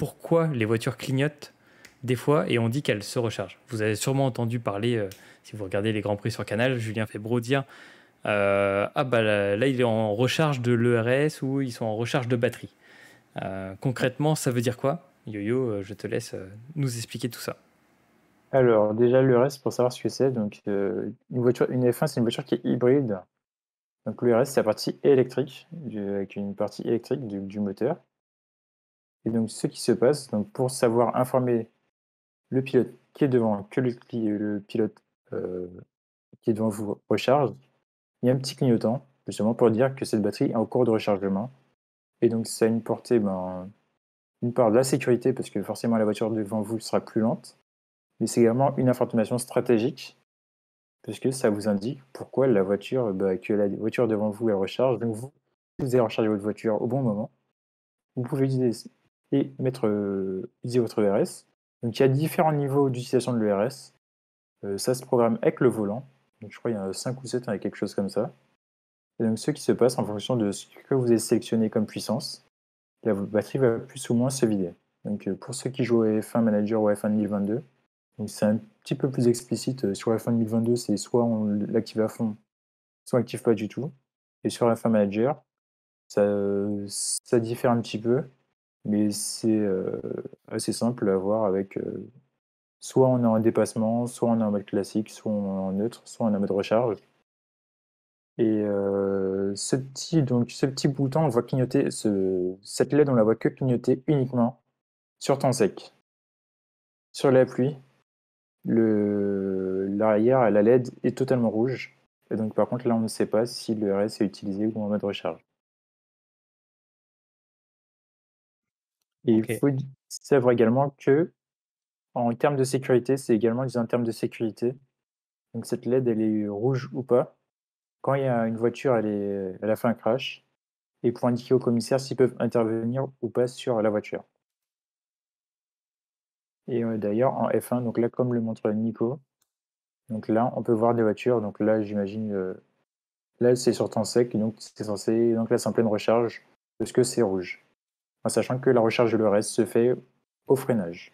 pourquoi les voitures clignotent des fois et on dit qu'elles se rechargent. Vous avez sûrement entendu parler, si vous regardez les Grands Prix sur Canal, Julien Febvre dire ah bah là, il est en recharge de l'ERS ou ils sont en recharge de batterie. Concrètement, ça veut dire quoi? Yo-Yo, je te laisse nous expliquer tout ça. Alors, déjà, l'ERS, pour savoir ce que c'est, donc une F1, c'est une voiture qui est hybride. Donc, l'ERS, c'est la partie électrique, avec une partie électrique du moteur. Et donc, ce qui se passe, donc, pour savoir informer le pilote qui est devant, que le pilote euh, qui est devant vous recharge, il y a un petit clignotant, justement, pour dire que cette batterie est en cours de rechargement. Et donc, ça a une portée, une part de la sécurité, parce que forcément, la voiture devant vous sera plus lente, mais c'est également une information stratégique, parce que ça vous indique pourquoi que la voiture devant vous elle recharge. Donc vous allez recharger votre voiture au bon moment. Vous pouvez utiliser et utiliser votre ERS. Donc il y a différents niveaux d'utilisation de l'ERS. Ça se programme avec le volant. Donc je crois qu'il y en a 5 ou 7 avec quelque chose comme ça. Et donc ce qui se passe en fonction de ce que vous avez sélectionné comme puissance, la batterie va plus ou moins se vider. Donc pour ceux qui jouent à F1 Manager ou à F1 2022, donc c'est un petit peu plus explicite. Sur F1 2022, c'est soit on l'active à fond, soit on l'active pas du tout. Et sur F1 Manager, ça diffère un petit peu, mais c'est assez simple à voir avec soit on est en dépassement, soit on est en mode classique, soit on est en neutre, soit on est en mode recharge. Et ce petit bouton, on voit clignoter, cette LED, on la voit que clignoter uniquement sur temps sec. Sur la pluie, l'arrière, la LED est totalement rouge. Et donc, par contre, là, on ne sait pas si le RS est utilisé ou en mode recharge. Et il Ok. faut savoir également que, en termes de sécurité, c'est également des termes de sécurité. Donc, cette LED, elle est rouge ou pas. Quand il y a une voiture, elle a fait un crash, et pour indiquer aux commissaires s'ils peuvent intervenir ou pas sur la voiture. Et d'ailleurs, en F1, donc là, comme le montre Nico, donc là, on peut voir des voitures. Donc là, j'imagine, là, c'est sur temps sec, donc c'est censé, donc là, c'est en pleine recharge, parce que c'est rouge. En sachant que la recharge de l'ERS se fait au freinage.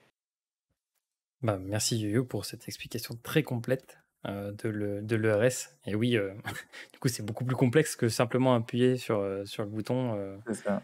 Bah, merci Yo-Yo pour cette explication très complète de l'ERS. Et oui, du coup, c'est beaucoup plus complexe que simplement appuyer sur le bouton. C'est ça.